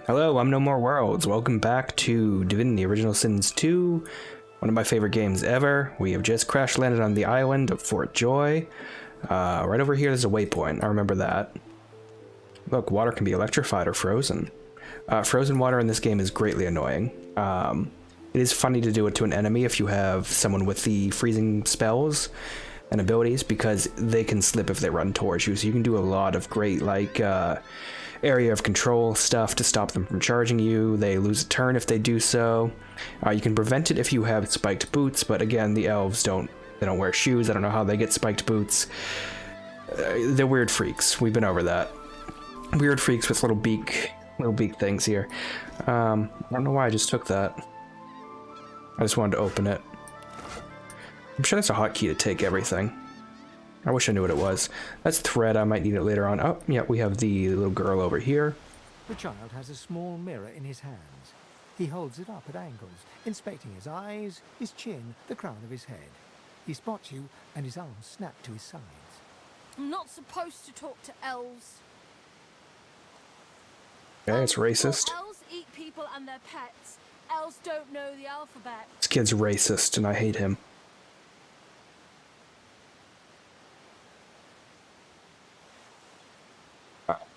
Hello, I'm No More Worlds. Welcome back to Divinity Original Sins 2, one of my favorite games ever. We have just crash landed on the island of Fort Joy. Right over here there's a waypoint, I remember that. Look, water can be electrified or frozen. Frozen water in this game is greatly annoying. It is funny to do it to an enemy if you have someone with the freezing spells and abilities, because they can slip if they run towards you, so you can do a lot of great, like, area of control stuff to stop them from charging you. They lose a turn if they do so. You can prevent it if you have spiked boots, but again, the elves don't wear shoes. I don't know how they get spiked boots. They're weird freaks. We've been over that. Weird freaks with little beak things here. I don't know why I just took that. I just wanted to open it. I'm sure that's a hotkey to take everything. I wish I knew what it was. That's thread. I might need it later on. Oh, yeah, we have the little girl over here. The child has a small mirror in his hands. He holds it up at angles, inspecting his eyes, his chin, the crown of his head. He spots you, and his arms snap to his sides. I'm not supposed to talk to elves. Okay, it's racist. Elves eat people and their pets. Elves don't know the alphabet. This kid's racist, and I hate him.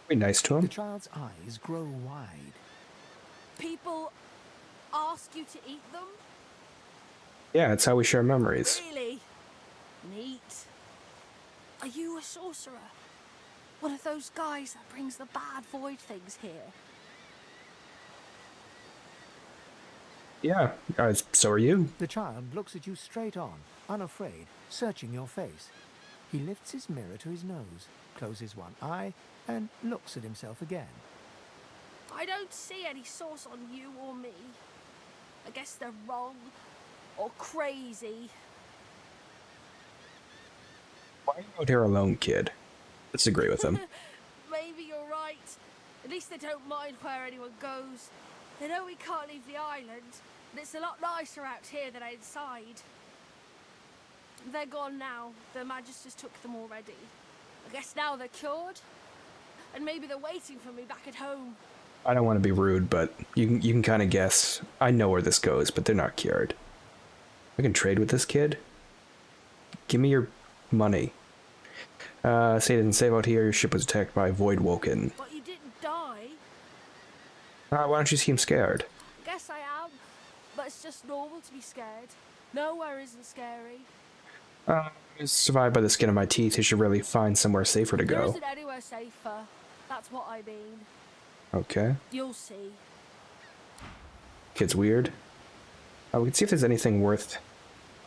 Be nice to him. The child's eyes grow wide. People ask you to eat them? Yeah, it's how we share memories. Really? Neat. Are you a sorcerer? One of those guys that brings the bad void things here? Yeah, so are you. The child looks at you straight on, unafraid, searching your face. He lifts his mirror to his nose, closes one eye, and looks at himself again. I don't see any source on you or me. I guess they're wrong or crazy. Why are you out here alone, kid? Let's agree with him. Maybe you're right. At least they don't mind where anyone goes. They know we can't leave the island, and it's a lot nicer out here than inside. They're gone now. The Magisters took them already. I guess now they're cured. And maybe they're waiting for me back at home. I don't want to be rude, but you can kind of guess. I know where this goes, but they're not cured. I can trade with this kid. Give me your money. Say it didn't save out here. Your ship was attacked by Void Woken. But you didn't die. Why don't you seem scared? Guess I am. But it's just normal to be scared. Nowhere isn't scary. Survived by the skin of my teeth. You should really find somewhere safer to There go. isn't anywhere safer. That's what I mean. Okay. You'll see. Kid's weird. We can see if there's anything worth...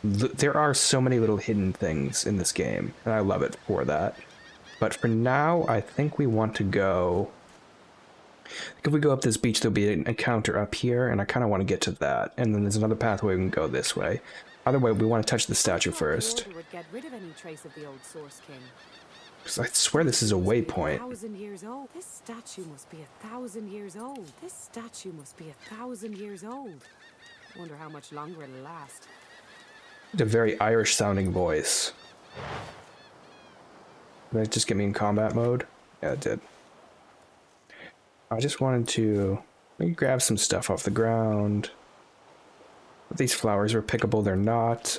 There are so many little hidden things in this game, and I love it for that. But for now, I think we want to go... If we go up this beach, there'll be an encounter up here, and I kind of want to get to that. And then there's another pathway we can go this way. Either way, we want to touch the statue first. Would get rid of any trace of the old Source King. Because I swear this is a waypoint. 1,000 years old. This statue must be 1,000 years old. This statue must be 1,000 years old. Wonder how much longer it'll last. It's a very Irish-sounding voice. Did it just get me in combat mode? Yeah, it did. I just wanted to maybe grab some stuff off the ground. These flowers are pickable, they're not.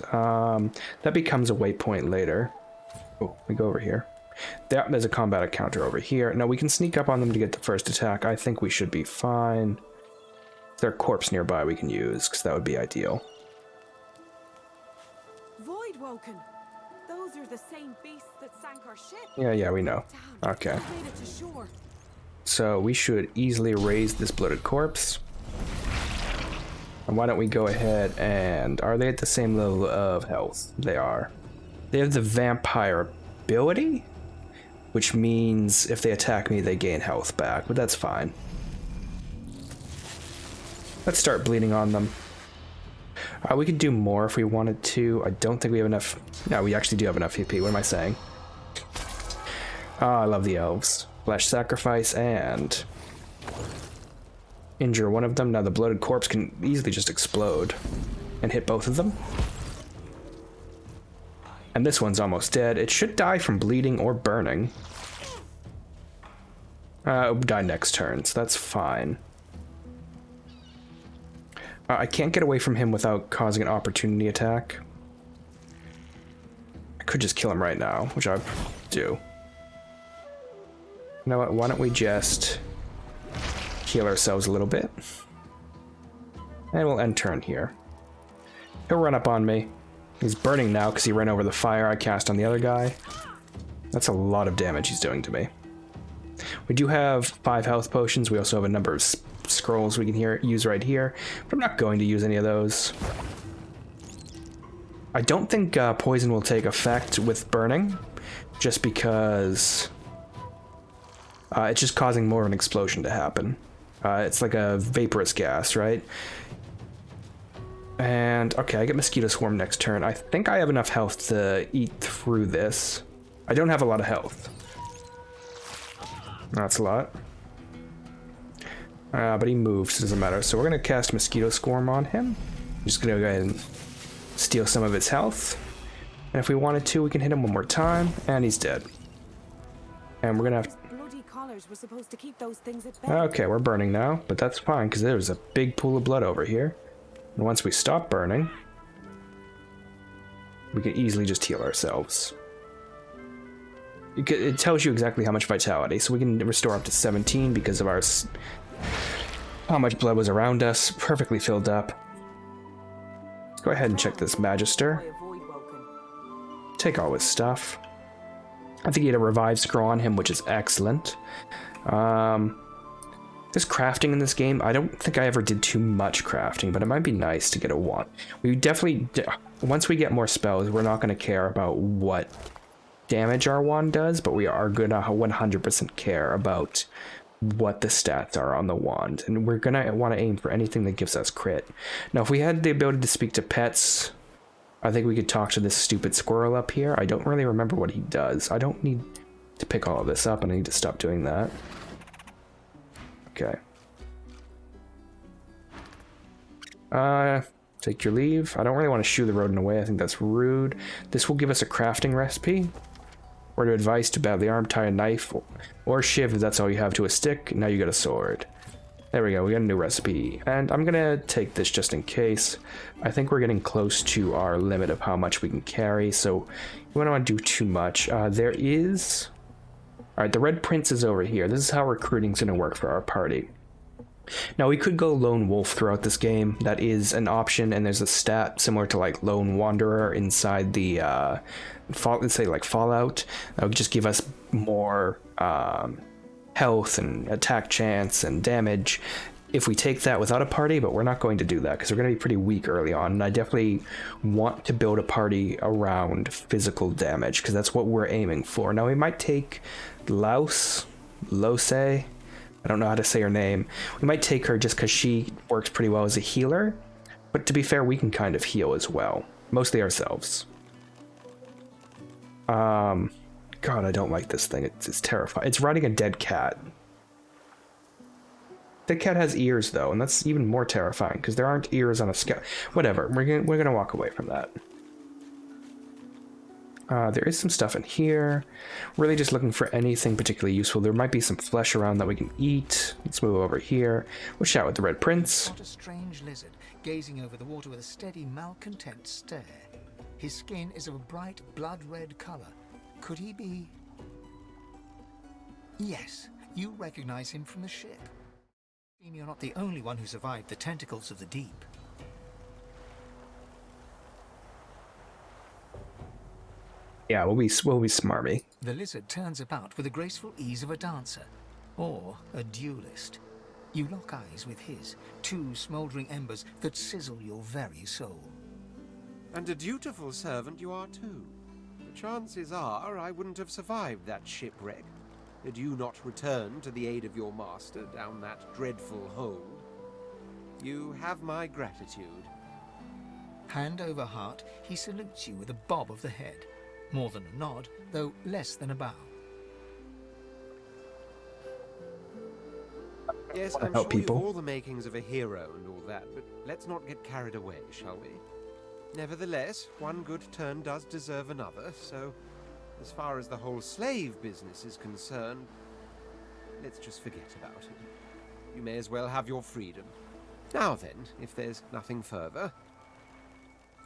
That becomes a waypoint later. Oh, we go over here. There's a combat encounter over here. Now we can sneak up on them to get the first attack. I think we should be fine. If there's a corpse nearby we can use, because that would be ideal. Void Woken. Those are the same beasts that sank our ship. Yeah, we know. Okay. Made it to shore. So we should easily raise this bloated corpse. And why don't we go ahead and... Are they at the same level of health? They are. They have the vampire ability, which means if they attack me, they gain health back, but that's fine. Let's start bleeding on them. We could do more if we wanted to. I don't think we have enough... No, we actually do have enough HP. What am I saying? I love the elves. Flesh sacrifice and... Injure one of them. Now the bloated corpse can easily just explode and hit both of them. And this one's almost dead. It should die from bleeding or burning. It'll die next turn, so that's fine. I can't get away from him without causing an opportunity attack. I could just kill him right now, which I do. You know what? Why don't we just heal ourselves a little bit? And we'll end turn here. He'll run up on me. He's burning now because he ran over the fire I cast on the other guy. That's a lot of damage he's doing to me. We do have 5 health potions. We also have a number of scrolls we can use right here, but I'm not going to use any of those. I don't think poison will take effect with burning, just because it's just causing more of an explosion to happen. It's like a vaporous gas, right? And, okay, I get Mosquito Swarm next turn. I think I have enough health to eat through this. I don't have a lot of health. That's a lot. But he moves, so it doesn't matter. So we're going to cast Mosquito Swarm on him. I'm just going to go ahead and steal some of his health. And if we wanted to, we can hit him one more time, and he's dead. And we're going to have... Bloody collars were supposed to keep those things at bay. Okay, we're burning now, but that's fine, because there's a big pool of blood over here. And once we stop burning, we can easily just heal ourselves. It tells you exactly how much vitality, so we can restore up to 17 because of our how much blood was around us, perfectly filled up. Let's go ahead and check this Magister. Take all his stuff. I think he had a revive scroll on him, which is excellent. There's crafting in this game. I don't think I ever did too much crafting, but it might be nice to get a wand. We definitely, once we get more spells, we're not going to care about what damage our wand does, but we are going to 100% care about what the stats are on the wand. And we're going to want to aim for anything that gives us crit. Now, if we had the ability to speak to pets, I think we could talk to this stupid squirrel up here. I don't really remember what he does. I don't need to pick all of this up, and I need to stop doing that. Okay. Take your leave. I don't really want to shoo the rodent away. I think that's rude. This will give us a crafting recipe. Word of advice: to badly armed, tie a knife or shiv if that's all you have to a stick. Now you got a sword. There we go. We got a new recipe. And I'm gonna take this just in case. I think we're getting close to our limit of how much we can carry, so we don't want to do too much. There is... Alright, the Red Prince is over here. This is how recruiting's going to work for our party. Now, we could go Lone Wolf throughout this game. That is an option, and there's a stat similar to, like, Lone Wanderer inside the, let's say, like, Fallout. That would just give us more health and attack chance and damage if we take that without a party, but we're not going to do that because we're going to be pretty weak early on, and I definitely want to build a party around physical damage because that's what we're aiming for. Now, we might take Lose, I don't know how to say her name. We might take her just because she works pretty well as a healer, but to be fair, we can kind of heal as well, mostly ourselves. God, I don't like this thing. It's terrifying. It's riding a dead cat. The cat has ears, though, and that's even more terrifying, because there aren't ears on a scout. Whatever, we're gonna walk away from that. There is some stuff in here. Really just looking for anything particularly useful. There might be some flesh around that we can eat. Let's move over here. We'll chat with the Red Prince. What a strange lizard, gazing over the water with a steady, malcontent stare. His skin is of a bright, blood-red color. Could he be... Yes, you recognize him from the ship. You're not the only one who survived the tentacles of the deep. Yeah, we'll be smarmy. The lizard turns about with the graceful ease of a dancer, or a duelist. You lock eyes with his, two smouldering embers that sizzle your very soul. And a dutiful servant you are too. The chances are I wouldn't have survived that shipwreck had you not returned to the aid of your master down that dreadful hole. You have my gratitude. Hand over heart, he salutes you with a bob of the head. More than a nod, though less than a bow. Yes, I'm sure you've all the makings of a hero and all that, but let's not get carried away, shall we? Nevertheless, one good turn does deserve another, so as far as the whole slave business is concerned, let's just forget about it. You may as well have your freedom. Now then, if there's nothing further...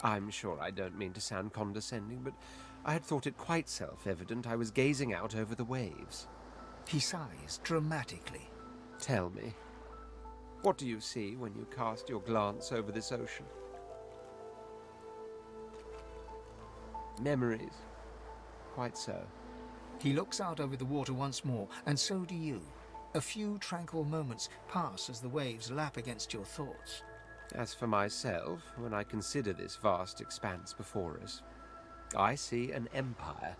I'm sure I don't mean to sound condescending, but I had thought it quite self-evident I was gazing out over the waves. He sighs dramatically. Tell me, what do you see when you cast your glance over this ocean? Memories. Quite so. He looks out over the water once more, and so do you. A few tranquil moments pass as the waves lap against your thoughts. As for myself, when I consider this vast expanse before us, I see an empire.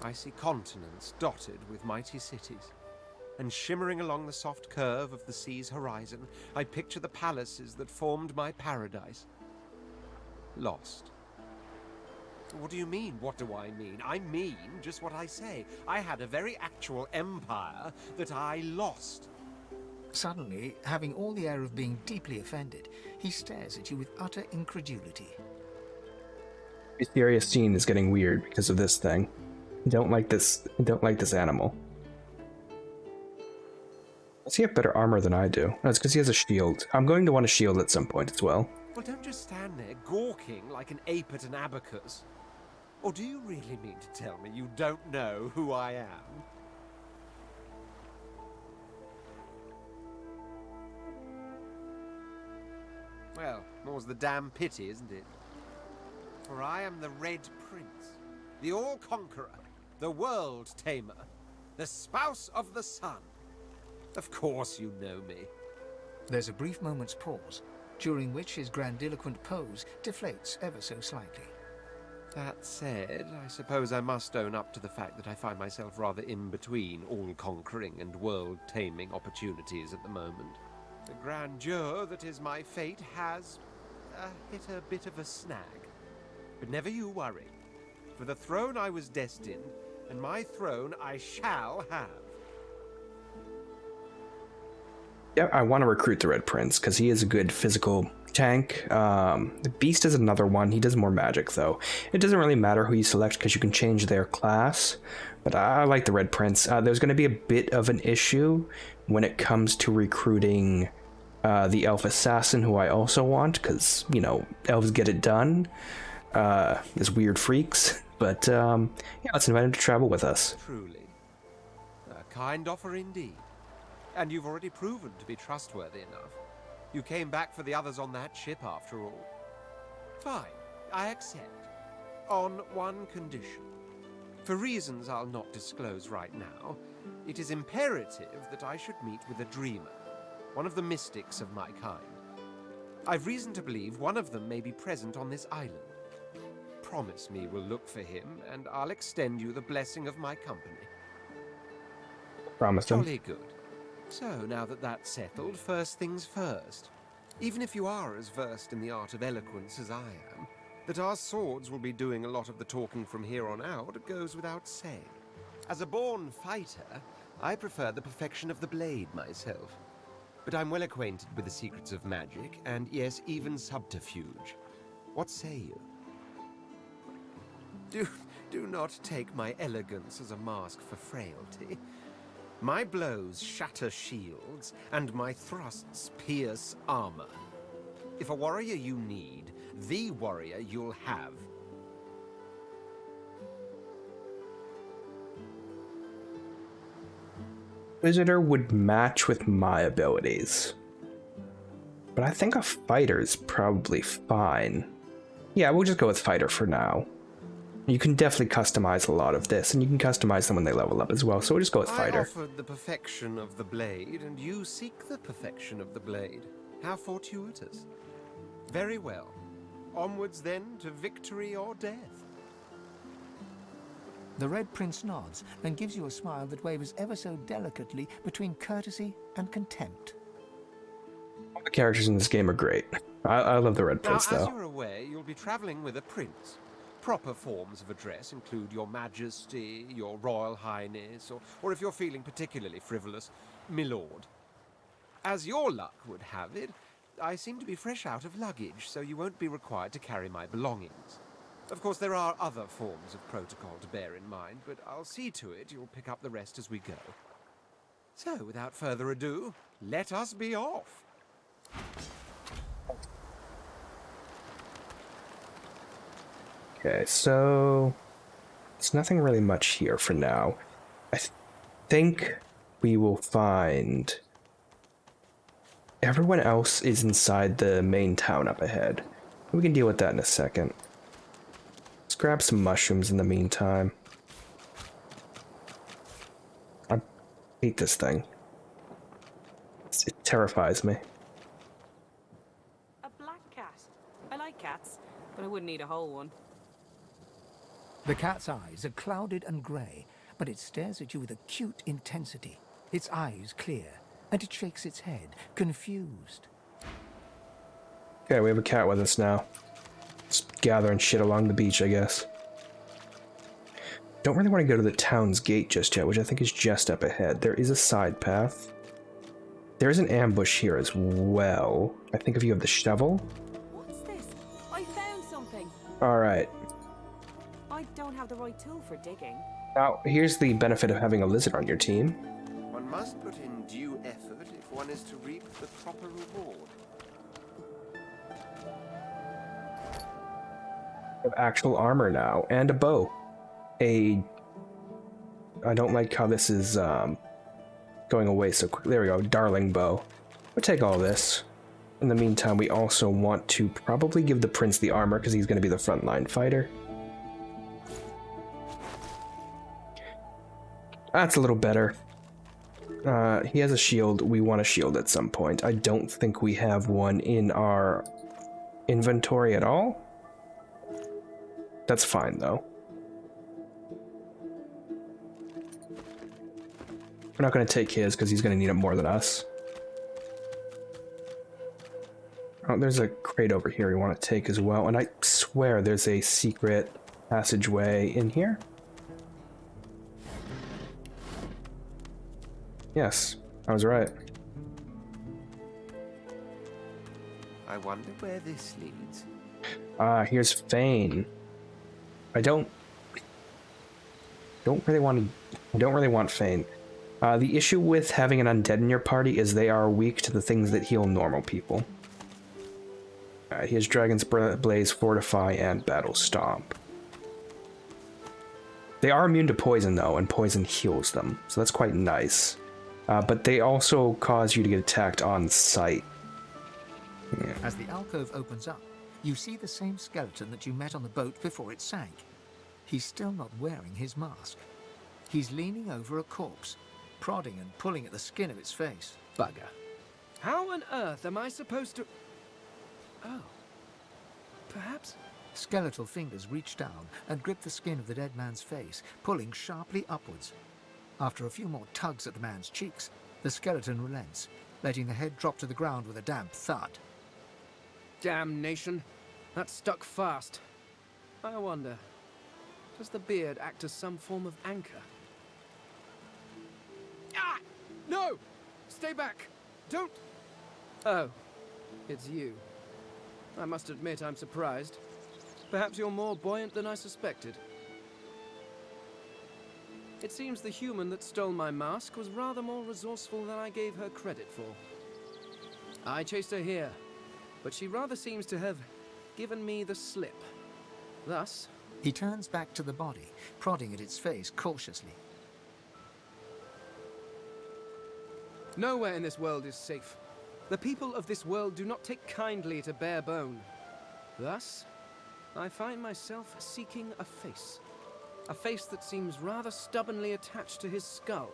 I see continents dotted with mighty cities. And shimmering along the soft curve of the sea's horizon, I picture the palaces that formed my paradise. Lost. What do you mean, what do I mean? I mean just what I say. I had a very actual empire that I lost. Suddenly, having all the air of being deeply offended, he stares at you with utter incredulity. The serious scene is getting weird because of this thing. I don't like this animal. Does he have better armor than I do? No, it's because he has a shield. I'm going to want a shield at some point as well. Well, don't just stand there gawking like an ape at an abacus. Or do you really mean to tell me you don't know who I am? Well, more's the damn pity, isn't it? For I am the Red Prince, the All-Conqueror, the World-Tamer, the Spouse of the Sun. Of course you know me. There's a brief moment's pause, during which his grandiloquent pose deflates ever so slightly. That said, I suppose I must own up to the fact that I find myself rather in between all-conquering and world-taming opportunities at the moment. The grandeur that is my fate has hit a bit of a snag. But never you worry. For the throne I was destined, and my throne I shall have. Yeah, I want to recruit the Red Prince because he is a good physical tank. The Beast is another one. He does more magic, though. It doesn't really matter who you select because you can change their class. But I like the Red Prince. There's going to be a bit of an issue when it comes to recruiting the Elf Assassin, who I also want, because, you know, elves get it done. There's weird freaks. But, yeah, let's invite him to travel with us. Truly. A kind offer indeed. And you've already proven to be trustworthy enough. You came back for the others on that ship, after all. Fine, I accept. On one condition. For reasons I'll not disclose right now, it is imperative that I should meet with a dreamer, one of the mystics of my kind. I've reason to believe one of them may be present on this island. Promise me we'll look for him, and I'll extend you the blessing of my company. Promise him. Jolly good. So, now that that's settled, first things first. Even if you are as versed in the art of eloquence as I am, that our swords will be doing a lot of the talking from here on out goes without saying. As a born fighter, I prefer the perfection of the blade myself. But I'm well acquainted with the secrets of magic, and yes, even subterfuge. What say you? Do not take my elegance as a mask for frailty. My blows shatter shields, and my thrusts pierce armor. If a warrior you need, the warrior you'll have. Visitor would match with my abilities. But I think a fighter's probably fine. Yeah, we'll just go with fighter for now. You can definitely customize a lot of this, and you can customize them when they level up as well, so we'll just go with fighter. I offered the perfection of the blade, and you seek the perfection of the blade. How fortuitous. Very well. Onwards then to victory or death. The Red Prince nods and gives you a smile that wavers ever so delicately between courtesy and contempt. All the characters in this game are great. I love the Red Prince, now, though. as you're aware, you'll be traveling with a prince. Proper forms of address include Your Majesty, Your Royal Highness, or if you're feeling particularly frivolous, Milord. As your luck would have it, I seem to be fresh out of luggage, so you won't be required to carry my belongings. Of course, there are other forms of protocol to bear in mind, but I'll see to it you'll pick up the rest as we go. So, without further ado, let us be off. Okay, so there's nothing really much here for now. I think we will find everyone else is inside the main town up ahead. We can deal with that in a second. Let's grab some mushrooms in the meantime. I hate this thing. It terrifies me. A black cat. I like cats, but I wouldn't eat a whole one. The cat's eyes are clouded and grey, but it stares at you with acute intensity. Its eyes clear, and it shakes its head, confused. Okay, we have a cat with us now. Just gathering shit along the beach, I guess. Don't really want to go to the town's gate just yet, which I think is just up ahead. There is a side path. There is an ambush here as well. I think if you have the shovel. What's this? I found something. Alright. I don't have the right tool for digging. Now, here's the benefit of having a lizard on your team. One must put in due effort if one is to reap the proper reward. We have actual armor now, and a bow. I don't like how this is going away so quick. There we go, darling bow. We'll take all this. In the meantime, we also want to probably give the prince the armor because he's going to be the frontline fighter. That's a little better. He has a shield. We want a shield at some point. I don't think we have one in our inventory at all. That's fine, though. We're not going to take his because he's going to need it more than us. Oh, there's a crate over here we want to take as well. And I swear there's a secret passageway in here. Yes, I was right. I wonder where this leads. Here's Fane. I don't really want Fane. The issue with having an undead in your party is they are weak to the things that heal normal people. He has Dragon's Blaze, Fortify, and Battle Stomp. They are immune to poison, though, and poison heals them, so that's quite nice. But they also cause you to get attacked on sight. Yeah. As the alcove opens up, you see the same skeleton that you met on the boat before it sank. He's still not wearing his mask. He's leaning over a corpse, prodding and pulling at the skin of its face. Bugger. How on earth am I supposed to... Oh. Perhaps... Skeletal fingers reach down and grip the skin of the dead man's face, pulling sharply upwards. After a few more tugs at the man's cheeks, the skeleton relents, letting the head drop to the ground with a damp thud. Damnation. That stuck fast. I wonder, does the beard act as some form of anchor? Ah! No! Stay back! Don't... Oh, it's you. I must admit I'm surprised. Perhaps you're more buoyant than I suspected. It seems the human that stole my mask was rather more resourceful than I gave her credit for. I chased her here, but she rather seems to have given me the slip. Thus... He turns back to the body, prodding at its face cautiously. Nowhere in this world is safe. The people of this world do not take kindly to bare bone. Thus, I find myself seeking a face. A face that seems rather stubbornly attached to his skull.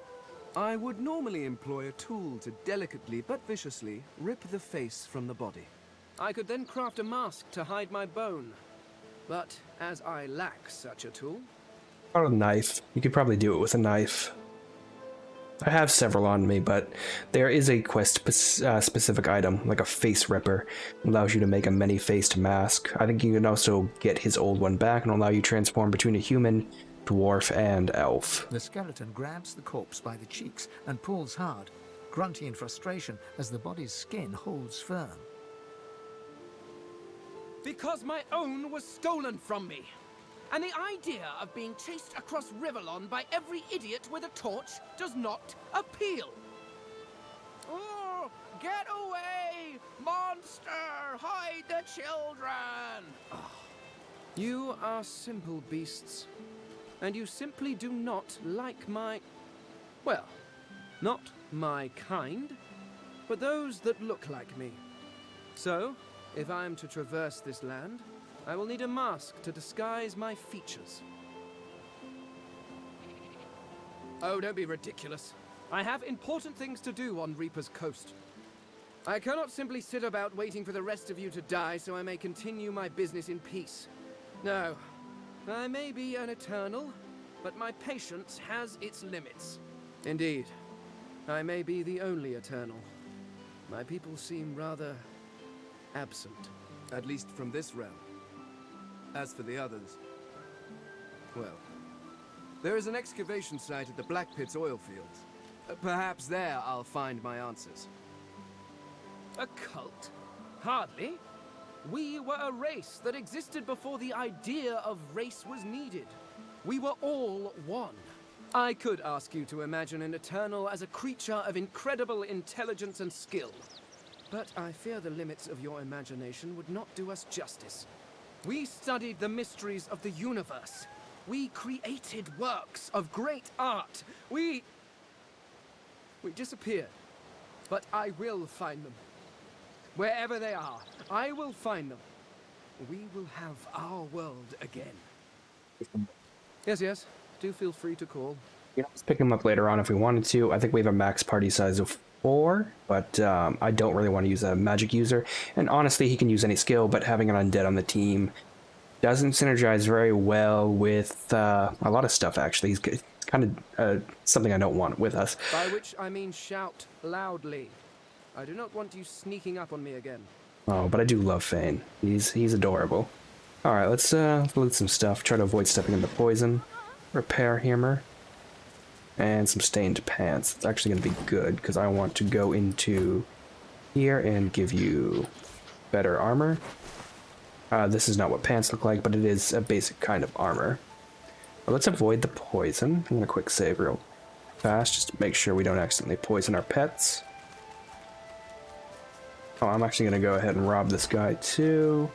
I would normally employ a tool to delicately but viciously rip the face from the body. I could then craft a mask to hide my bone. But as I lack such a tool... Or a knife. You could probably do it with a knife. I have several on me, but there is a quest-specific item, like a face ripper. It allows you to make a many-faced mask. I think you can also get his old one back and allow you to transform between a human, dwarf, and elf. The skeleton grabs the corpse by the cheeks and pulls hard, grunting in frustration as the body's skin holds firm. Because my own was stolen from me. And the idea of being chased across Rivellon by every idiot with a torch does not appeal. Oh, get away! Monster! Hide the children! You are simple beasts, and you simply do not like my... well, not my kind, but those that look like me. So, if I am to traverse this land, I will need a mask to disguise my features. Oh, don't be ridiculous. I have important things to do on Reaper's Coast. I cannot simply sit about waiting for the rest of you to die so I may continue my business in peace. No, I may be an eternal, but my patience has its limits. Indeed, I may be the only eternal. My people seem rather absent, at least from this realm. As for the others, well, there is an excavation site at the Black Pit's oil fields. Perhaps there I'll find my answers. A cult? Hardly. We were a race that existed before the idea of race was needed. We were all one. I could ask you to imagine an Eternal as a creature of incredible intelligence and skill. But I fear the limits of your imagination would not do us justice. We studied the mysteries of the universe. We created works of great art. We disappeared. But I will find them. Wherever they are, I will find them. We will have our world again. Yes. Do feel free to call. You know, let's pick him up later on if we wanted to. I think we have a max party size of 4, but I don't really want to use a magic user. And honestly, he can use any skill, but having an undead on the team doesn't synergize very well with a lot of stuff, actually. He's kind of something I don't want with us. By which I mean shout loudly. I do not want you sneaking up on me again. Oh, but I do love Fane. He's adorable. Alright, let's loot some stuff. Try to avoid stepping in the poison. Repair hammer. And some stained pants. It's actually going to be good, because I want to go into here and give you better armor. This is not what pants look like, but it is a basic kind of armor. But let's avoid the poison. I'm going to quick save real fast, just to make sure we don't accidentally poison our pets. Oh, I'm actually going to go ahead and rob this guy too.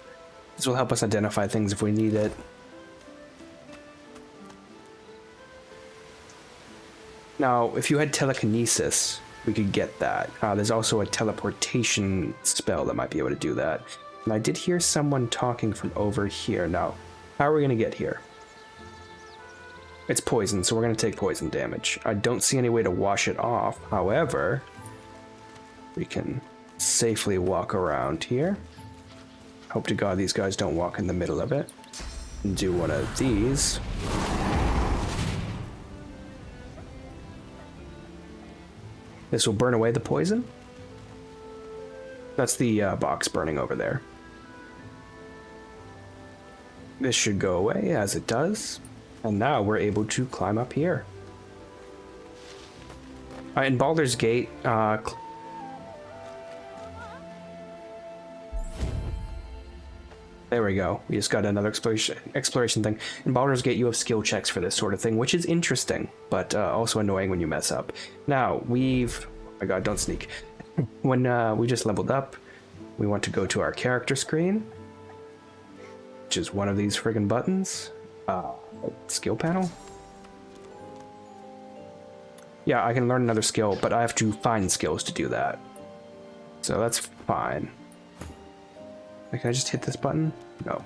This will help us identify things if we need it. Now, if you had telekinesis, we could get that. There's also a teleportation spell that might be able to do that. And I did hear someone talking from over here. Now, how are we going to get here? It's poison, so we're going to take poison damage. I don't see any way to wash it off. However, we can safely walk around here. Hope to God these guys don't walk in the middle of it. And do one of these. This will burn away the poison. That's the box burning over there. This should go away, as it does. And now we're able to climb up here. In Baldur's Gate, there we go. We just got another exploration thing. In Baldur's Gate, you have skill checks for this sort of thing, which is interesting, but also annoying when you mess up. Now, we've... oh my god, don't sneak. When we just leveled up, we want to go to our character screen, which is one of these friggin' buttons. Skill panel? Yeah, I can learn another skill, but I have to find skills to do that. So that's fine. Can I just hit this button? No.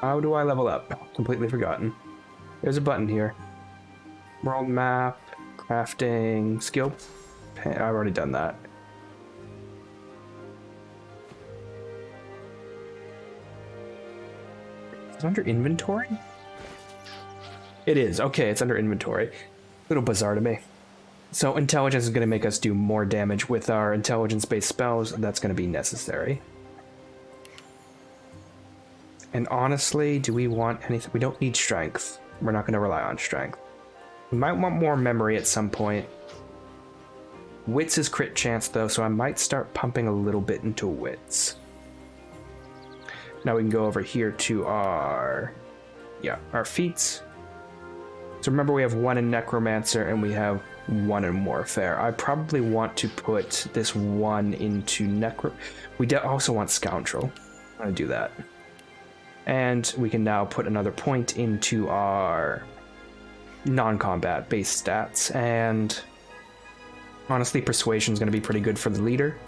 How do I level up? Completely forgotten. There's a button here. World map, crafting, skill. I've already done that. Is it under inventory? It is. Okay, it's under inventory. A little bizarre to me. So intelligence is going to make us do more damage with our intelligence-based spells. That's going to be necessary. And honestly, do we want anything? We don't need strength. We're not going to rely on strength. We might want more memory at some point. Wits is crit chance though, so I might start pumping a little bit into wits. Now we can go over here to our feats. So remember, we have 1 in Necromancer and we have one in warfare. I probably want to put this one into necro. We also want scoundrel. I'm gonna do that. And we can now put another point into our non-combat base stats. And honestly, persuasion is going to be pretty good for the leader.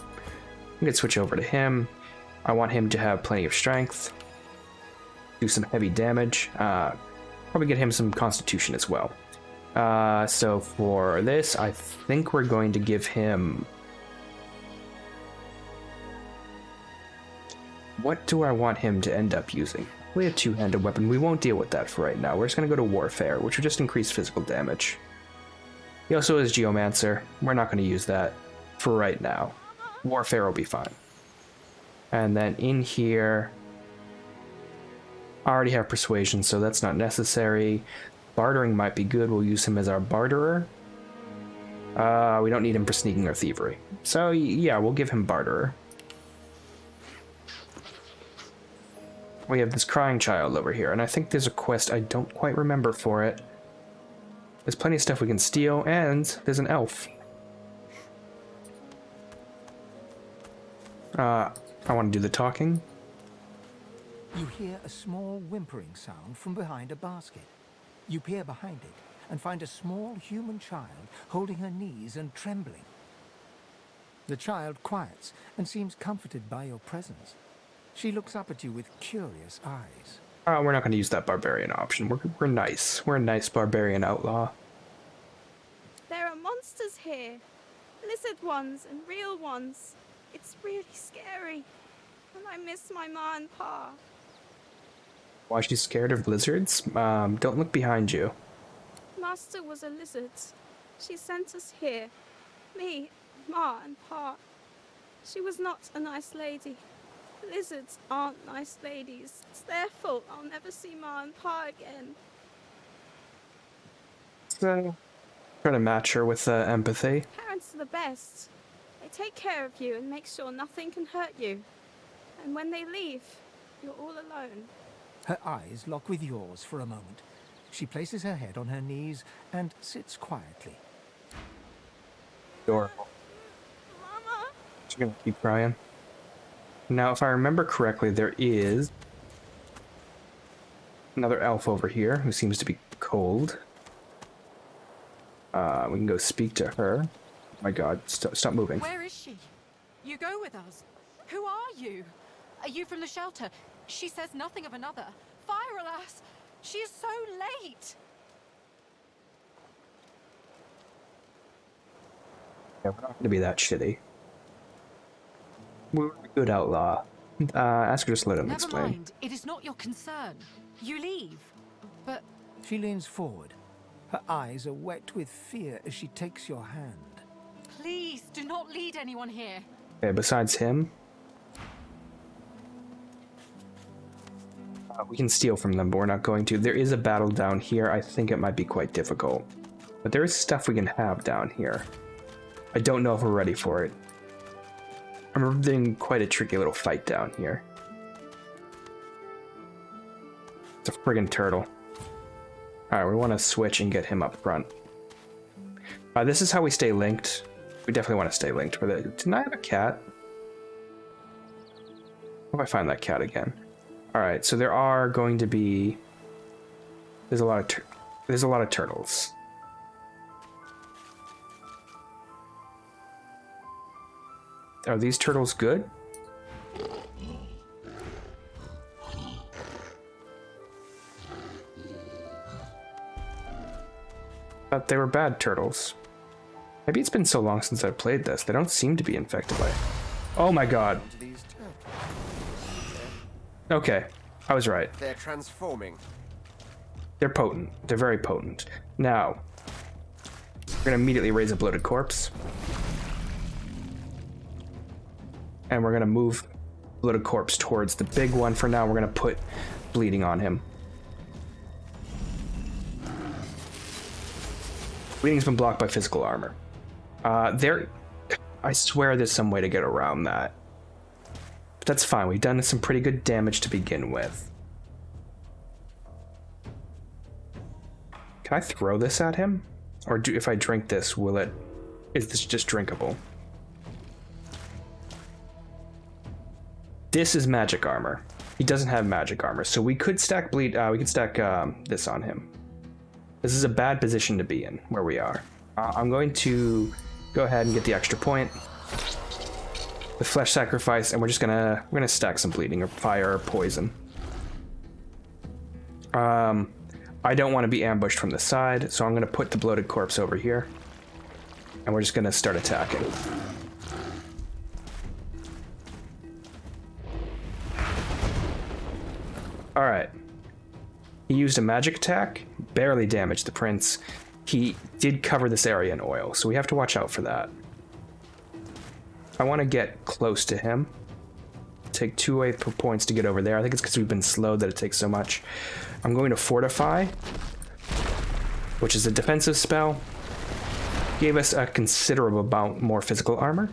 We can switch over to him. I want him to have plenty of strength, do some heavy damage, probably get him some constitution as well. So for this, I think we're going to give him... What do I want him to end up using? We have a two-handed weapon. We won't deal with that for right now. We're just going to go to warfare, which will just increase physical damage. He also has geomancer. We're not going to use that for right now. Warfare will be fine. And then in here, I already have persuasion, so that's not necessary. Bartering might be good. We'll use him as our barterer. We don't need him for sneaking or thievery. So yeah, we'll give him barterer. We have this crying child over here, and I think there's a quest I don't quite remember for it. There's plenty of stuff we can steal, and there's an elf. I want to do the talking. You hear a small whimpering sound from behind a basket. You peer behind it and find a small human child holding her knees and trembling. The child quiets and seems comforted by your presence. She looks up at you with curious eyes. We're not going to use that barbarian option. We're nice. We're a nice barbarian outlaw. There are monsters here. Lizard ones and real ones. It's really scary. And I miss my ma and pa. Why she's scared of lizards? Don't look behind you. Master was a lizard. She sent us here. Me, ma and pa. She was not a nice lady. Lizards aren't nice ladies. It's their fault I'll never see ma and pa again. So, try to match her with empathy. Parents are the best. They take care of you and make sure nothing can hurt you. And when they leave, you're all alone. Her eyes lock with yours for a moment. She places her head on her knees and sits quietly. Adorable. Mama! She's gonna keep crying. Now, if I remember correctly, there is another elf over here who seems to be cold. We can go speak to her. Oh my god, stop moving. Where is she? You go with us. Who are you? Are you from the shelter? She says nothing of another. Fire, alas! She is so late! Yeah, we're not going to be that shitty. We're a good outlaw. Ask her just let him Never explain. mind. It is not your concern. You leave. But She leans forward. Her eyes are wet with fear as she takes your hand. please do not lead anyone here. Okay, besides him, we can steal from them, but we're not going to. There is a battle down here. I think it might be quite difficult. But there is stuff we can have down here. I don't know if we're ready for it. I remember being quite a tricky little fight down here. It's a friggin' turtle. Alright, we want to switch and get him up front. This is how we stay linked. We definitely want to stay linked. Didn't I have a cat? How do I find that cat again? Alright, so there are going to be... There's a lot of turtles. Are these turtles good? Thought they were bad turtles. Maybe it's been so long since I've played this. They don't seem to be infected by it. Oh my god. Okay, I was right. They're transforming. They're potent. They're very potent. Now, we're gonna immediately raise a bloated corpse. And we're gonna move bloated corpse towards the big one. For now, we're gonna put bleeding on him. Bleeding's been blocked by physical armor. I swear there's some way to get around that. But that's fine. We've done some pretty good damage to begin with. Can I throw this at him? Or if I drink this, is this just drinkable? This is magic armor. He doesn't have magic armor, so we could stack this on him. This is a bad position to be in, where we are. I'm going to go ahead and get the extra point with flesh sacrifice, and we're gonna stack some bleeding or fire or poison. I don't want to be ambushed from the side, so I'm gonna put the bloated corpse over here, and we're just gonna start attacking. All right. He used a magic attack, barely damaged the prince. He did cover this area in oil, so we have to watch out for that. I want to get close to him. Take 2 points to get over there. I think it's because we've been slowed that it takes so much. I'm going to fortify, which is a defensive spell. Gave us a considerable amount more physical armor.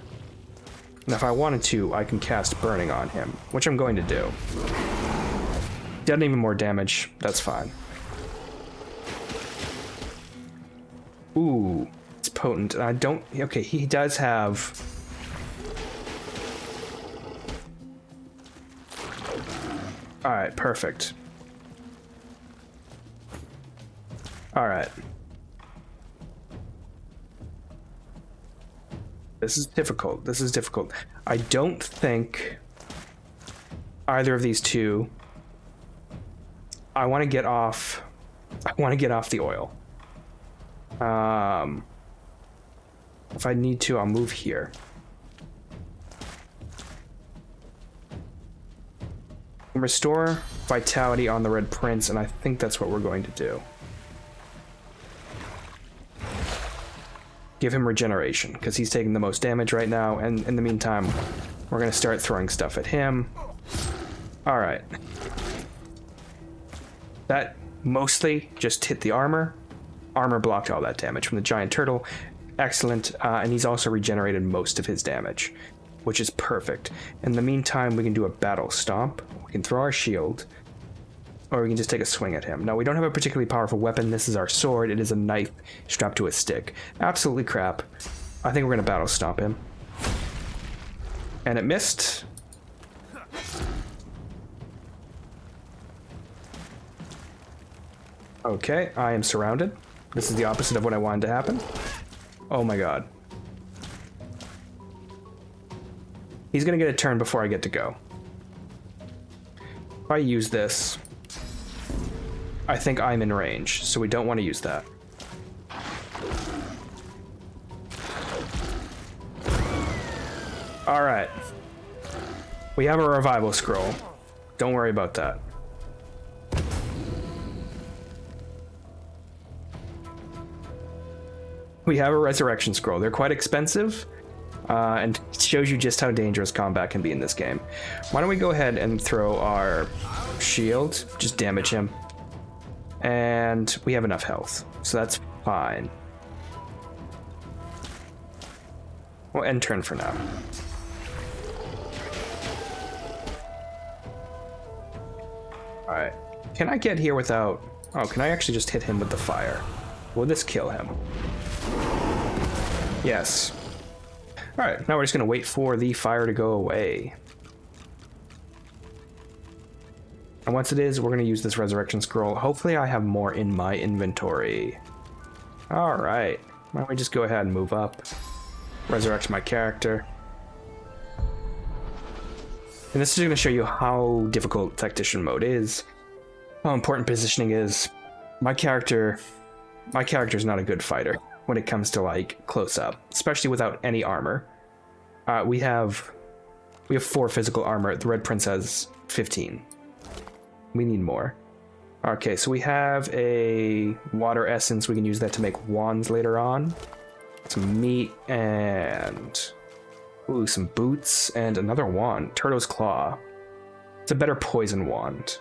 And if I wanted to, I can cast burning on him, which I'm going to do. Doesn't even more damage. That's fine. Ooh, it's potent. I don't... Okay, he does have... Alright, perfect. Alright. This is difficult. This is difficult. I don't think either of these two... I want to get off the oil. If I need to, I'll move here. Restore vitality on the Red Prince, and I think that's what we're going to do. Give him regeneration, because he's taking the most damage right now, and in the meantime, we're going to start throwing stuff at him. Alright. That mostly just hit the armor. Armor blocked all that damage from the giant turtle. Excellent. And he's also regenerated most of his damage, which is perfect. In the meantime, we can do a battle stomp. We can throw our shield, or we can just take a swing at him. Now, we don't have a particularly powerful weapon. This is our sword. It is a knife strapped to a stick. Absolutely crap. I think we're going to battle stomp him. And it missed. Okay, I am surrounded. This is the opposite of what I wanted to happen. Oh my god. He's gonna get a turn before I get to go. If I use this, I think I'm in range, so we don't want to use that. Alright. We have a revival scroll. Don't worry about that. We have a resurrection scroll. They're quite expensive, and it shows you just how dangerous combat can be in this game. Why don't we go ahead and throw our shield, just damage him. And we have enough health, so that's fine. We'll end turn for now. Alright. Can I get here without... Oh, can I actually just hit him with the fire? Will this kill him? Yes. Alright, now we're just going to wait for the fire to go away. And once it is, we're going to use this resurrection scroll. Hopefully I have more in my inventory. Alright. Why don't we just go ahead and move up. Resurrect my character. And this is going to show you how difficult Tactician mode is. How important positioning is. My character's not a good fighter when it comes to like close up, especially without any armor. We have 4 physical armor. The Red Prince has 15. We need more. Okay, so we have a water essence. We can use that to make wands later on. Some meat and ooh, some boots and another wand. Turtle's Claw. It's a better poison wand.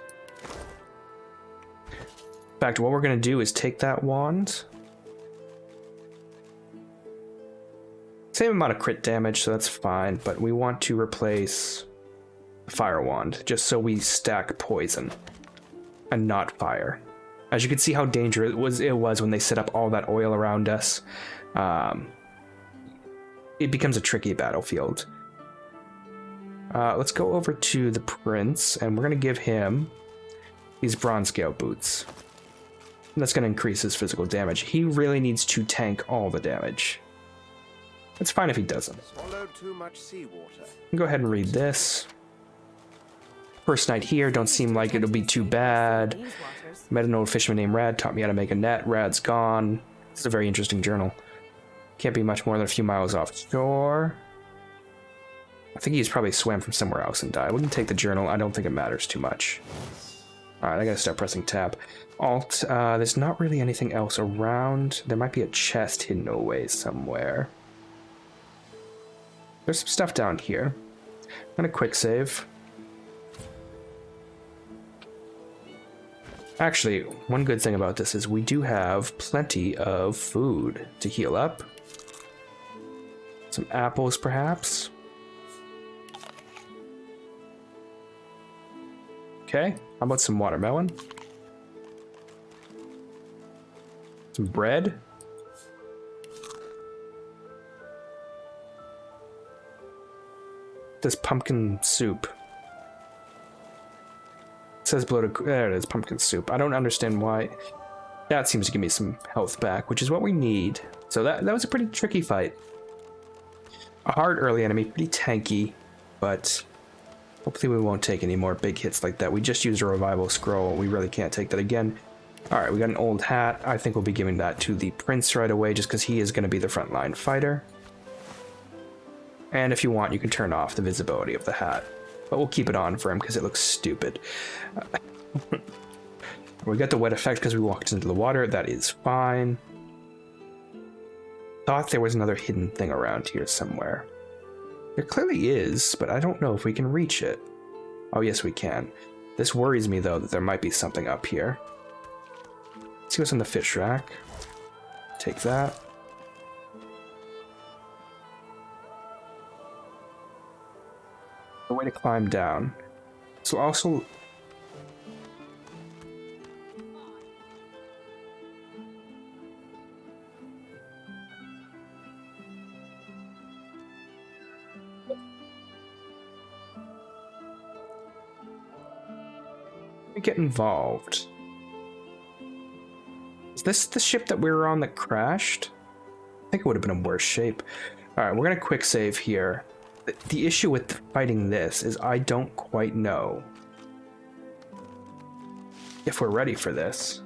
In fact, what we're gonna do is take that wand. Same amount of crit damage, so that's fine, but we want to replace Fire Wand, just so we stack poison and not fire. As you can see how dangerous it was when they set up all that oil around us. It becomes a tricky battlefield. Let's go over to the prince, and we're going to give him these bronze scale boots. And that's going to increase his physical damage. He really needs to tank all the damage. It's fine if he doesn't. Swallowed too much seawater. Go ahead and read this. First night here, don't seem like it'll be too bad. Met an old fisherman named Rad, taught me how to make a net. Rad's gone. It's a very interesting journal. Can't be much more than a few miles offshore. I think he's probably swam from somewhere else and died. We can take the journal. I don't think it matters too much. Alright, I gotta start pressing tab. Alt, there's not really anything else around. There might be a chest hidden away somewhere. There's some stuff down here. I'm gonna quick save. Actually, one good thing about this is we do have plenty of food to heal up. Some apples, perhaps. Okay, how about some watermelon? Some bread. This pumpkin soup. It says bloated. There it is, pumpkin soup. I don't understand why. That seems to give me some health back, which is what we need. So that was a pretty tricky fight. A hard early enemy, pretty tanky, but hopefully we won't take any more big hits like that. We just used a revival scroll. We really can't take that again. Alright, we got an old hat. I think we'll be giving that to the prince right away, just because he is going to be the frontline fighter. And if you want, you can turn off the visibility of the hat. But we'll keep it on for him because it looks stupid. We got the wet effect because we walked into the water. That is fine. Thought there was another hidden thing around here somewhere. There clearly is, but I don't know if we can reach it. Oh, yes, we can. This worries me, though, that there might be something up here. Let's see what's in the fish rack. Take that. A way to climb down. So also... we get involved. Is this the ship that we were on that crashed? I think it would have been in worse shape. Alright, we're gonna quick save here. The issue with fighting this is I don't quite know if we're ready for this,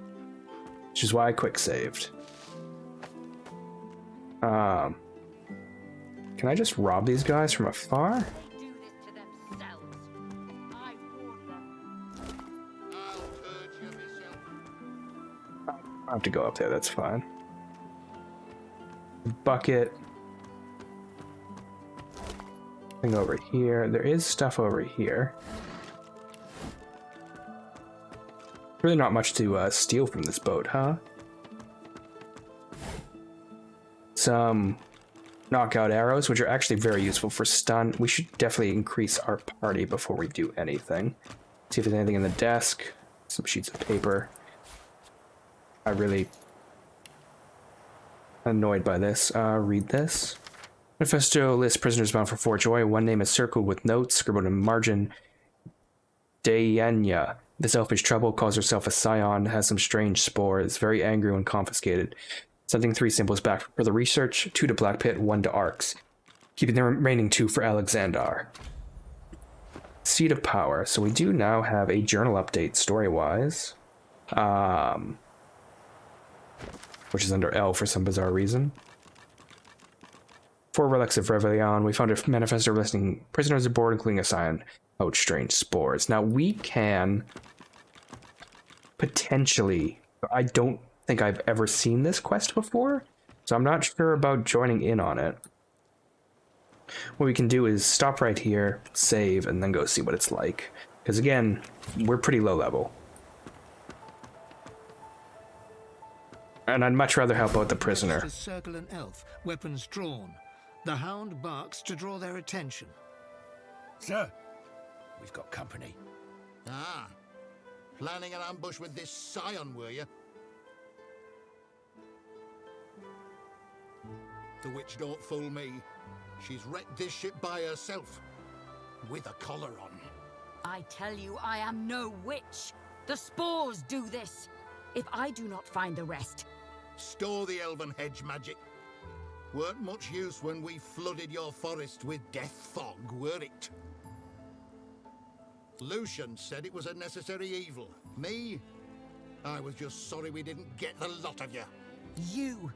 which is why I quick saved. Can I just rob these guys from afar? Do this to themselves. I warned them. I'll purge you myself. I have to go up there, that's fine. Bucket. Thing over here. There is stuff over here. Really not much to steal from this boat, huh? Some knockout arrows, which are actually very useful for stun. We should definitely increase our party before we do anything. See if there's anything in the desk. Some sheets of paper. I'm really annoyed by this. Read this. Manifesto lists prisoners bound for Fort Joy. One name is circled with notes scribbled in margin. Dayenya. This elfish trouble calls herself a scion, has some strange spores, very angry when confiscated. Sending 3 symbols back for the research, 2 to Black Pit, 1 to Arcs. Keeping the remaining 2 for Alexandar. Seat of Power. So we do now have a journal update story-wise. Which is under L for some bizarre reason. 4 relics of Revelion. We found a manifesto listing prisoners aboard, including a sign out strange spores. Now we can potentially... I don't think I've ever seen this quest before, so I'm not sure about joining in on it. What we can do is stop right here, save, and then go see what it's like. Because again, we're pretty low level. And I'd much rather help out the prisoner. To circle an elf, weapons drawn. The hound barks to draw their attention. Sir, we've got company. Ah, planning an ambush with this scion, were you? The witch don't fool me. She's wrecked this ship by herself, with a collar on. I tell you, I am no witch. The spores do this. If I do not find the rest... Store the elven hedge magic. Weren't much use when we flooded your forest with death fog, were it? Lucian said it was a necessary evil. Me? I was just sorry we didn't get the lot of you. You.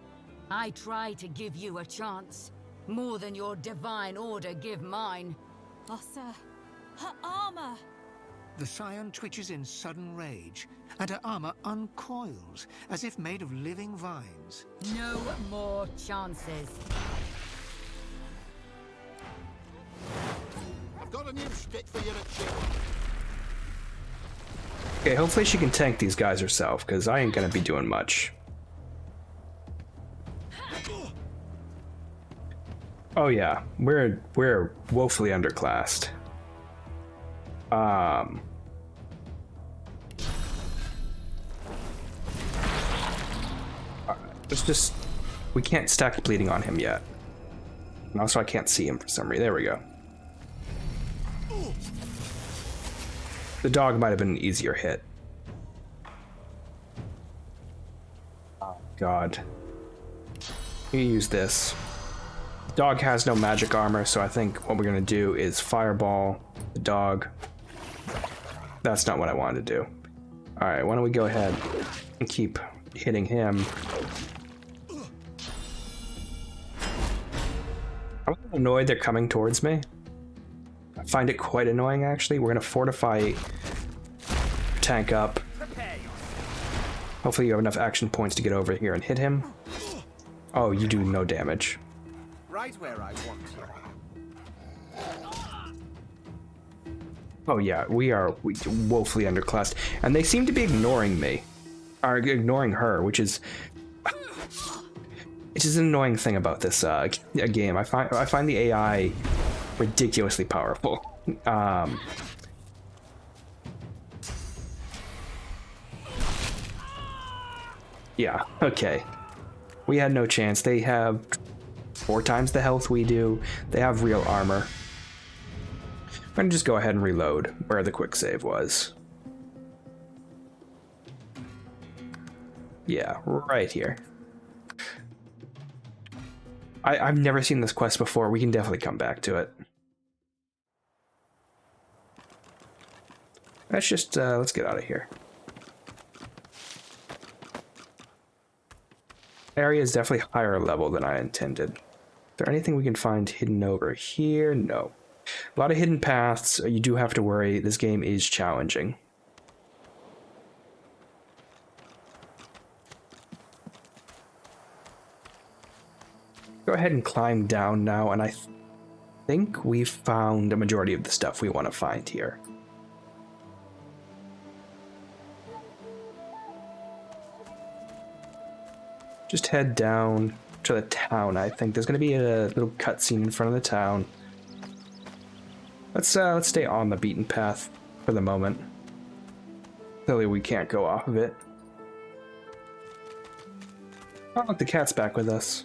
I try to give you a chance. More than your divine order give mine. Oh, sir. Her armor! The Scion twitches in sudden rage, and her armor uncoils, as if made of living vines. No more chances. I've got a new stick for you to chew. Okay, hopefully she can tank these guys herself, because I ain't gonna be doing much. Oh yeah, we're woefully underclassed. Just we can't stack bleeding on him yet. And also I can't see him for some reason. There we go. The dog might have been an easier hit. Oh god. You use this. The dog has no magic armor, so I think what we're gonna do is fireball the dog. That's not what I wanted to do. Alright, why don't we go ahead and keep hitting him. I'm annoyed they're coming towards me. I find it quite annoying, actually. We're gonna fortify tank up. Hopefully you have enough action points to get over here and hit him. Oh, you do no damage. Right where I want you. Oh yeah, we are woefully underclassed. And they seem to be ignoring me. Or ignoring her, which is... It's just an annoying thing about this game. I find the AI ridiculously powerful. Yeah, okay. We had no chance. They have 4 times the health we do. They have real armor. I'm gonna just go ahead and reload where the quick save was. Yeah, right here. I've never seen this quest before. We can definitely come back to it. Let's just, let's get out of here. Area is definitely higher level than I intended. Is there anything we can find hidden over here? No. A lot of hidden paths. You do have to worry. This game is challenging. Go ahead and climb down now, and I think we've found a majority of the stuff we want to find here. Just head down to the town. I think there's going to be a little cutscene in front of the town. Let's stay on the beaten path for the moment. Clearly we can't go off of it. Oh, look, the cat's back with us.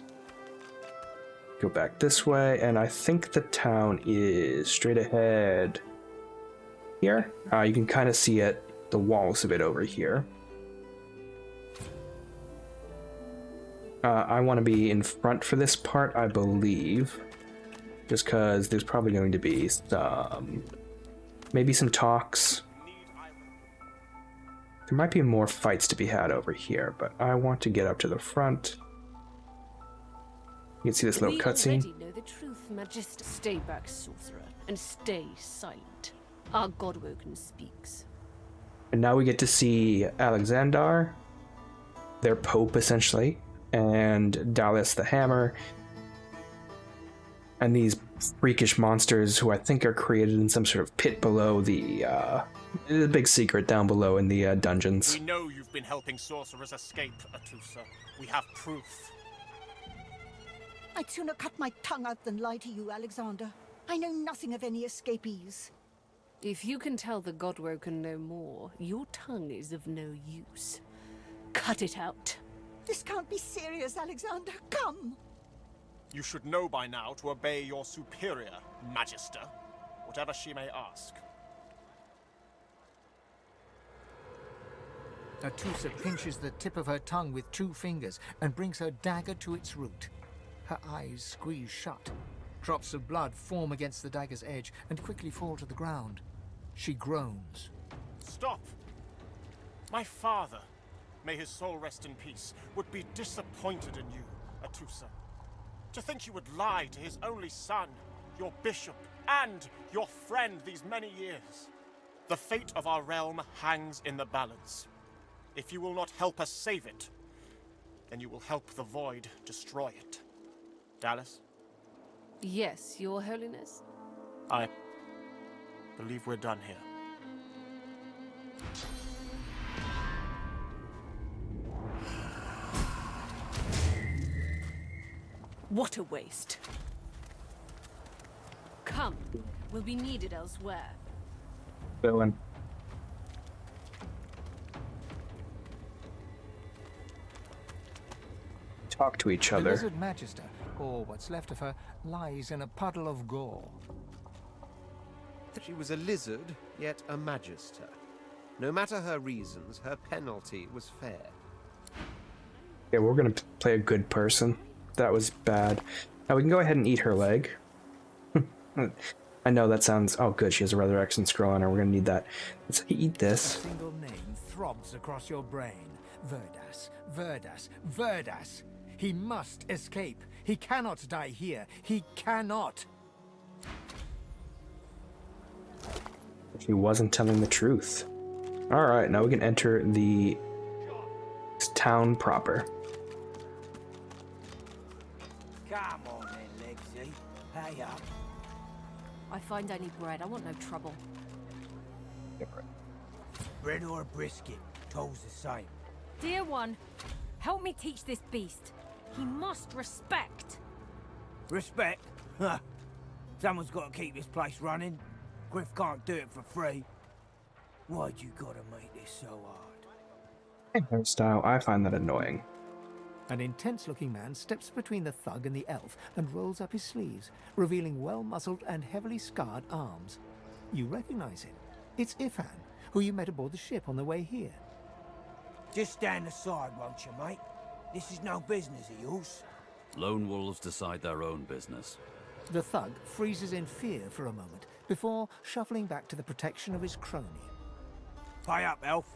Go back this way, and I think the town is straight ahead here. You can kind of see it, the walls of it over here. I want to be in front for this part, I believe. Just because there's probably going to be some... maybe some talks. There might be more fights to be had over here, but I want to get up to the front. You can see this little cutscene. We already know the truth, Majesty. Stay back, sorcerer, and stay silent. Our Godwoken speaks. And now we get to see Alexander, their pope essentially, and Dallas the Hammer, and these freakish monsters who I think are created in some sort of pit below the big secret down below in the dungeons. We know you've been helping sorcerers escape, Atusa. We have proof. I'd sooner cut my tongue out than lie to you, Alexander. I know nothing of any escapees. If you can tell the Godwoken no more, your tongue is of no use. Cut it out. This can't be serious, Alexander. Come. You should know by now to obey your superior, Magister, whatever she may ask. Atusa pinches the tip of her tongue with 2 fingers and brings her dagger to its root. Her eyes squeeze shut. Drops of blood form against the dagger's edge and quickly fall to the ground. She groans. Stop! My father, may his soul rest in peace, would be disappointed in you, Atusa. To think you would lie to his only son, your bishop, and your friend these many years. The fate of our realm hangs in the balance. If you will not help us save it, then you will help the Void destroy it. Dallas? Yes, Your Holiness. I believe we're done here. What a waste. Come, we'll be needed elsewhere. Villain. Talk to each The other. lizard magister, or what's left of her, lies in a puddle of gore. She was a lizard, yet a magister. No matter her reasons, her penalty was fair. Yeah, we're gonna play a good person. That was bad. Now we can go ahead and eat her leg. I know that sounds... Oh, good, she has a resurrection scroll on her. We're gonna need that. Let's eat this. A single name throbs across your brain. Verdas, Verdas, Verdas. He must escape. He cannot die here. He cannot. He wasn't telling the truth. Alright, now we can enter the town proper. Come on then, Legsy. Pay up. I find only bread. I want no trouble. Bread or a brisket, toll's the same. Dear one, help me teach this beast. He must respect. Respect? Huh. Someone's got to keep this place running. Griff can't do it for free. Why'd you gotta make this so hard? Hairstyle, I find that annoying. An intense-looking man steps between the thug and the elf and rolls up his sleeves, revealing well-muscled and heavily scarred arms. You recognize him. It's Ifan, who you met aboard the ship on the way here. Just stand aside, won't you, mate? This is no business of yours. Lone wolves decide their own business. The thug freezes in fear for a moment before shuffling back to the protection of his crony. Pay up, elf.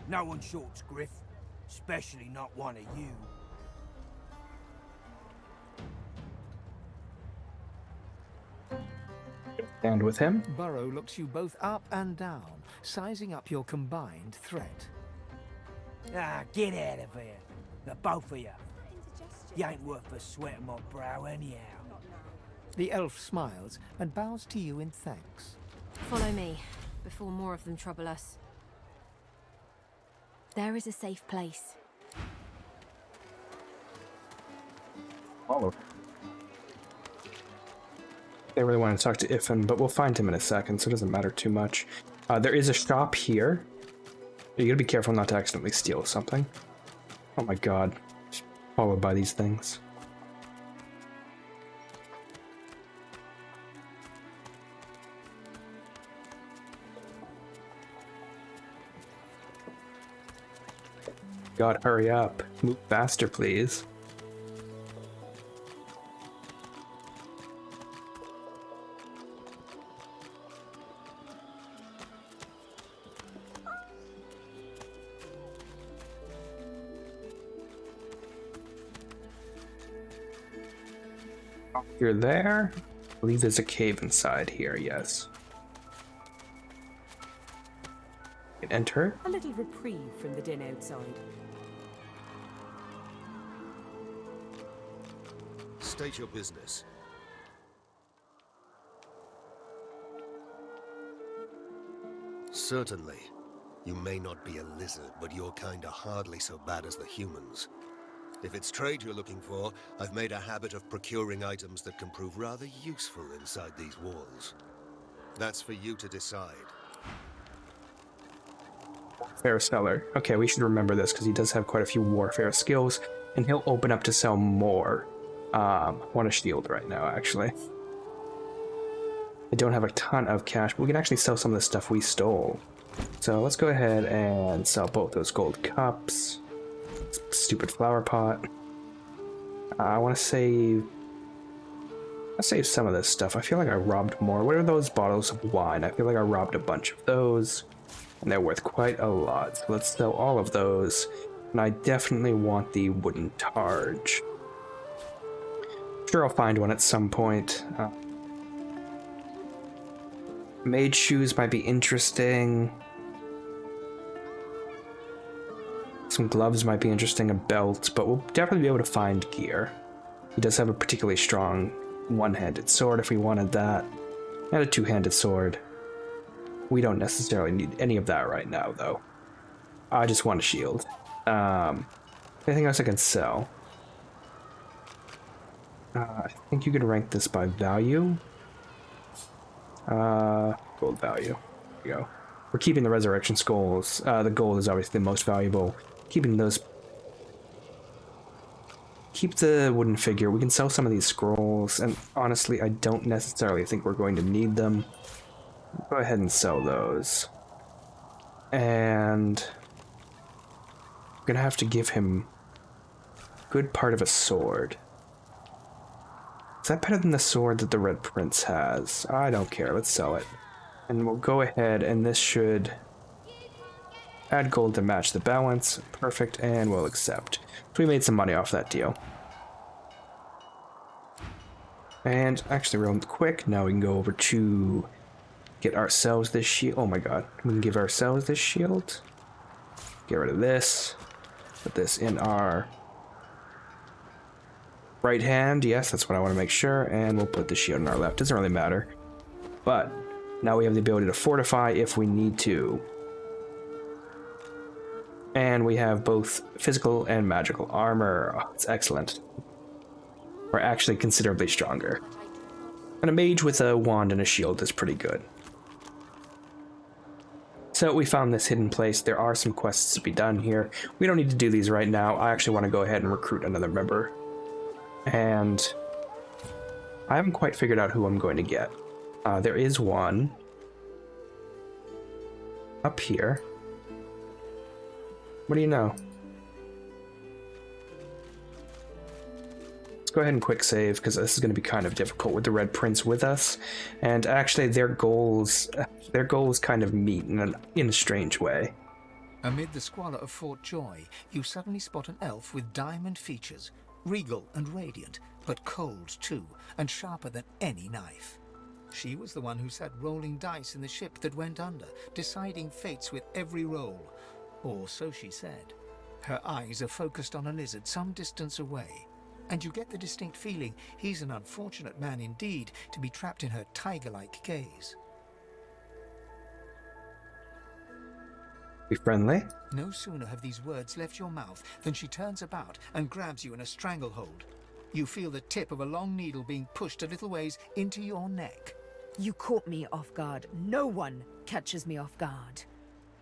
No one shorts Griff, especially not one of you. And with him? Burrow looks you both up and down, sizing up your combined threat. Ah, get out of here. The both of you. You ain't worth the sweat of my brow anyhow. The elf smiles and bows to you in thanks. Follow me, before more of them trouble us. There is a safe place. Follow. They really want to talk to Ifan, but we'll find him in a second, so it doesn't matter too much. There is a shop here. You gotta be careful not to accidentally steal something. Oh my god. Just followed by these things. God, hurry up. Move faster, please. You're there. I believe there's a cave inside here, yes. You can enter. A little reprieve from the din outside. State your business. Certainly. You may not be a lizard, but your kind are hardly so bad as the humans. If it's trade you're looking for, I've made a habit of procuring items that can prove rather useful inside these walls. That's for you to decide. Fair seller. Okay, we should remember this because he does have quite a few warfare skills, and he'll open up to sell more I want a shield right now, actually. I don't have a ton of cash, but we can actually sell some of the stuff we stole. So let's go ahead and sell both those gold cups. Stupid flower pot. I want to save... I'll save some of this stuff. I feel like I robbed more. What are those bottles of wine? I feel like I robbed a bunch of those. And they're worth quite a lot. So let's sell all of those. And I definitely want the wooden targe. Sure, I'll find one at some point. Mage shoes might be interesting. Some gloves might be interesting, a belt, but we'll definitely be able to find gear. He does have a particularly strong one-handed sword if we wanted that, and a two-handed sword. We don't necessarily need any of that right now, though. I just want a shield. Anything else I can sell? I think you can rank this by value. Gold value. There you go. We're keeping the resurrection skulls. The gold is obviously the most valuable. Keeping those... Keep the wooden figure. We can sell some of these scrolls, and honestly, I don't necessarily think we're going to need them. Go ahead and sell those. And... I'm gonna have to give him a good part of a sword. Is that better than the sword that the Red Prince has? I don't care, let's sell it. And we'll go ahead, and this should add gold to match the balance. Perfect, and we'll accept. So we made some money off that deal. And actually real quick, now we can go over to get ourselves this shield. Oh my god, we can give ourselves this shield. Get rid of this. Put this in our right hand. Yes, that's what I want to make sure. And we'll put the shield in our left. Doesn't really matter. But now we have the ability to fortify if we need to. And we have both physical and magical armor. Oh, it's excellent. We're actually considerably stronger. And a mage with a wand and a shield is pretty good. So we found this hidden place. There are some quests to be done here. We don't need to do these right now. I actually want to go ahead and recruit another member. And I haven't quite figured out who I'm going to get. There is one up here. What do you know? Let's go ahead and quick save, because this is going to be kind of difficult with the Red Prince with us. And actually their goals kind of meet in a strange way. Amid the squalor of Fort Joy, you suddenly spot an elf with diamond features, regal and radiant, but cold too, and sharper than any knife. She was the one who sat rolling dice in the ship that went under, deciding fates with every roll. Or so she said. Her eyes are focused on a lizard some distance away, and you get the distinct feeling he's an unfortunate man indeed to be trapped in her tiger-like gaze. Be friendly? No sooner have these words left your mouth than she turns about and grabs you in a stranglehold. You feel the tip of a long needle being pushed a little ways into your neck. You caught me off guard. No one catches me off guard.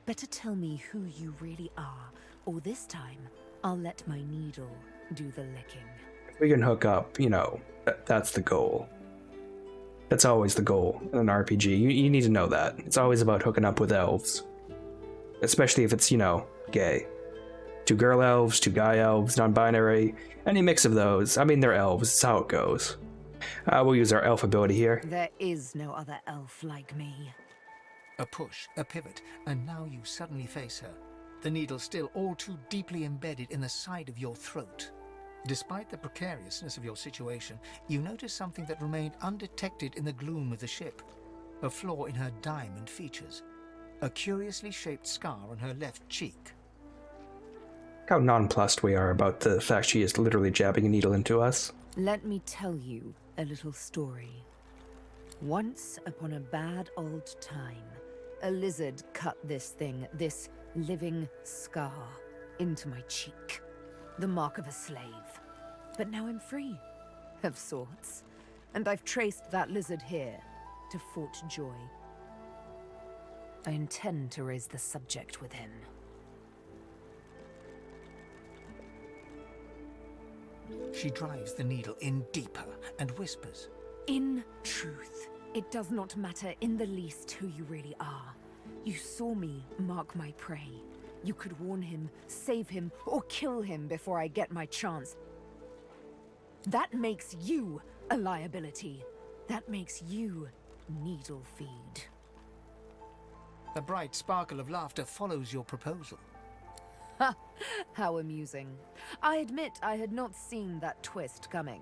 Better tell me who you really are, or this time, I'll let my needle do the licking. If we can hook up, you know, that's the goal. That's always the goal in an RPG. You need to know that. It's always about hooking up with elves. Especially if it's, you know, gay. 2 girl elves, 2 guy elves, non-binary, any mix of those. I mean, they're elves, it's how it goes. We'll use our elf ability here. There is no other elf like me. A push, a pivot, and now you suddenly face her. The needle still all too deeply embedded in the side of your throat. Despite the precariousness of your situation, you notice something that remained undetected in the gloom of the ship. A flaw in her diamond features. A curiously shaped scar on her left cheek. Look how nonplussed we are about the fact she is literally jabbing a needle into us. Let me tell you a little story. Once upon a bad old time, a lizard cut this living scar, into my cheek. The mark of a slave. But now I'm free, of sorts. And I've traced that lizard here, to Fort Joy. I intend to raise the subject with him. She drives the needle in deeper and whispers. In truth, it does not matter in the least who you really are. You saw me mark my prey. You could warn him, save him, or kill him before I get my chance. That makes you a liability. That makes you needle feed. A bright sparkle of laughter follows your proposal. Ha! How amusing. I admit I had not seen that twist coming.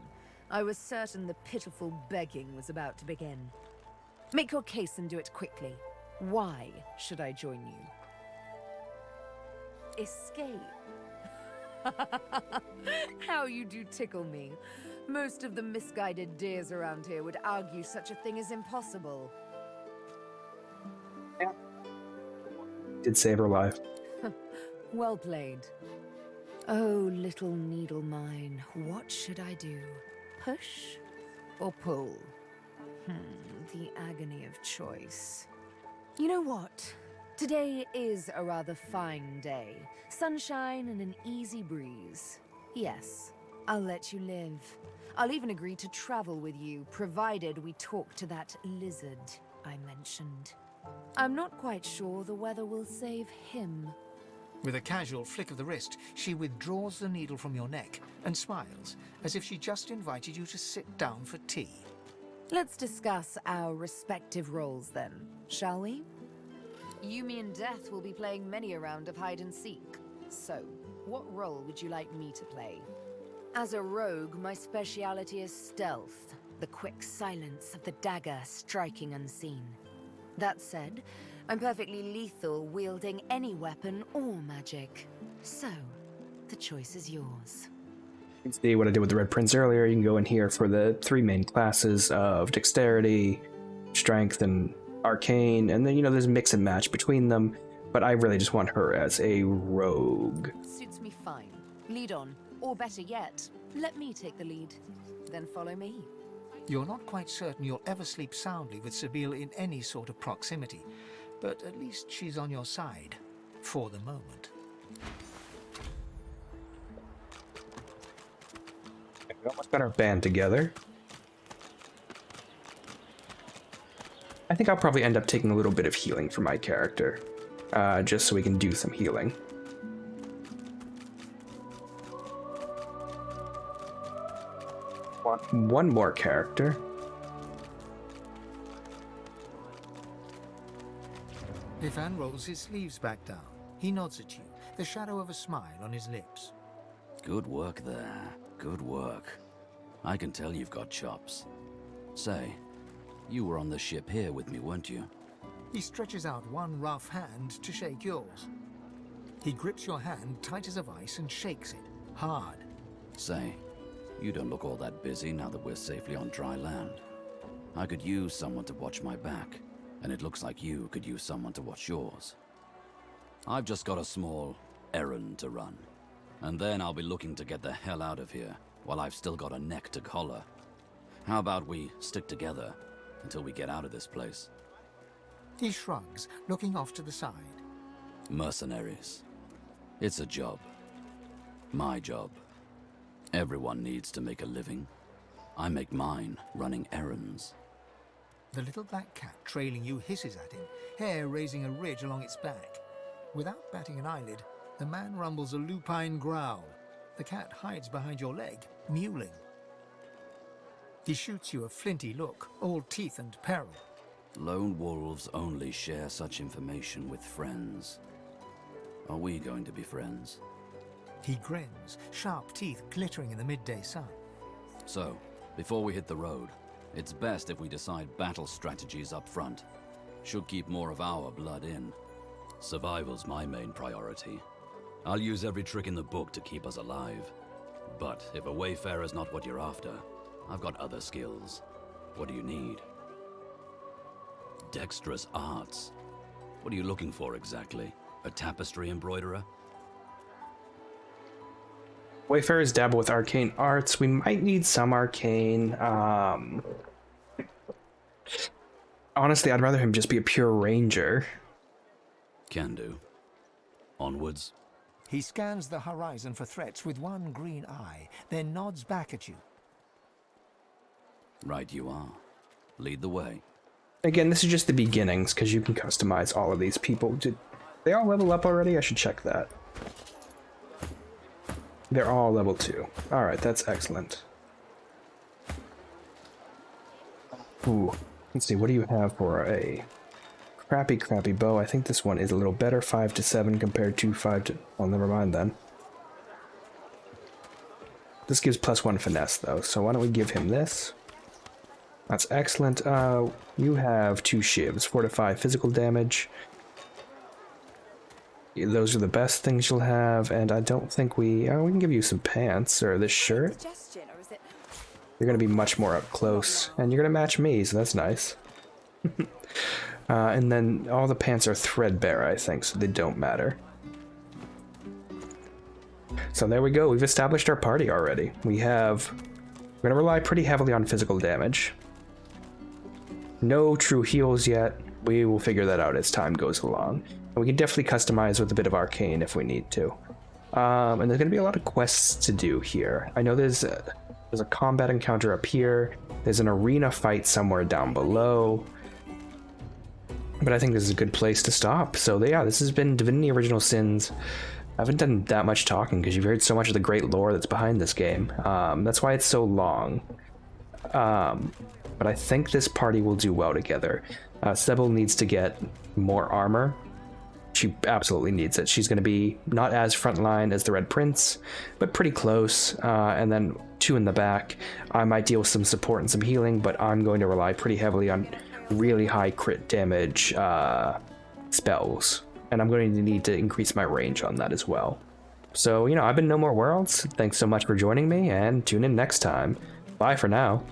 I was certain the pitiful begging was about to begin. Make your case and do it quickly. Why should I join you? Escape. How you do tickle me. Most of the misguided deers around here would argue such a thing is impossible. Did save her life. Well played. Oh, little needle mine, what should I do? Push or pull? The agony of choice. You know what? Today is a rather fine day. Sunshine and an easy breeze. Yes, I'll let you live. I'll even agree to travel with you, provided we talk to that lizard I mentioned. I'm not quite sure the weather will save him. With a casual flick of the wrist, she withdraws the needle from your neck and smiles, as if she just invited you to sit down for tea. Let's discuss our respective roles then, shall we? You, me, and Death will be playing many a round of hide and seek. So, what role would you like me to play? As a rogue, my speciality is stealth, the quick silence of the dagger striking unseen. That said, I'm perfectly lethal wielding any weapon or magic. So, the choice is yours. You can see what I did with the Red Prince earlier. You can go in here for the 3 main classes of Dexterity, Strength, and Arcane, and then, there's a mix and match between them, but I really just want her as a rogue. Suits me fine. Lead on, or better yet, let me take the lead. Then follow me. You're not quite certain you'll ever sleep soundly with Sabine in any sort of proximity, but at least she's on your side, for the moment. We almost got our band together. I think I'll probably end up taking a little bit of healing for my character, just so we can do some healing. Want one more character. Ivan rolls his sleeves back down. He nods at you, the shadow of a smile on his lips. Good work there. Good work. I can tell you've got chops. Say, you were on the ship here with me, weren't you? He stretches out one rough hand to shake yours. He grips your hand tight as a vice and shakes it, hard. Say, you don't look all that busy now that we're safely on dry land. I could use someone to watch my back, and it looks like you could use someone to watch yours. I've just got a small errand to run, and then I'll be looking to get the hell out of here while I've still got a neck to collar. How about we stick together until we get out of this place? He shrugs, looking off to the side. Mercenaries. It's a job. My job. Everyone needs to make a living. I make mine running errands. The little black cat trailing you hisses at him, hair raising a ridge along its back. Without batting an eyelid, the man rumbles a lupine growl. The cat hides behind your leg, mewling. He shoots you a flinty look, all teeth and peril. Lone wolves only share such information with friends. Are we going to be friends? He grins, sharp teeth glittering in the midday sun. So, before we hit the road, it's best if we decide battle strategies up front. Should keep more of our blood in. Survival's my main priority. I'll use every trick in the book to keep us alive. But if a wayfarer's not what you're after, I've got other skills. What do you need? Dexterous arts. What are you looking for exactly? A tapestry embroiderer? Wayfarers dabble with arcane arts. We might need some arcane. Honestly, I'd rather him just be a pure ranger. Can do. Onwards. He scans the horizon for threats with one green eye, then nods back at you. Right you are. Lead the way. Again, this is just the beginnings, because you can customize all of these people. Did they all level up already? I should check that. They're all level 2. Alright, that's excellent. Ooh, let's see, what do you have for a crappy bow? I think this one is a little better, 5 to 7 compared to 5 to... Well, never mind then. This gives +1 finesse, though, so why don't we give him this? That's excellent. You have 2 shivs, 4 to 5 physical damage. Those are the best things you'll have, and I don't think we can give you some pants, or this shirt. You're gonna be much more up close, and you're gonna match me, so that's nice. And then all the pants are threadbare, I think, so they don't matter. So there we go, we've established our party already. We're gonna rely pretty heavily on physical damage. No true heals yet. We will figure that out as time goes along. And we can definitely customize with a bit of arcane if we need to. And there's going to be a lot of quests to do here. I know there's a combat encounter up here. There's an arena fight somewhere down below. But I think this is a good place to stop. So yeah, this has been Divinity Original Sins. I haven't done that much talking because you've heard so much of the great lore that's behind this game. That's why it's so long. But I think this party will do well together. Sybil needs to get more armor. She absolutely needs it. She's going to be not as frontline as the Red Prince, but pretty close. And then 2 in the back. I might deal with some support and some healing, but I'm going to rely pretty heavily on really high crit damage spells. And I'm going to need to increase my range on that as well. So, I've been No More Worlds. Thanks so much for joining me, and tune in next time. Bye for now.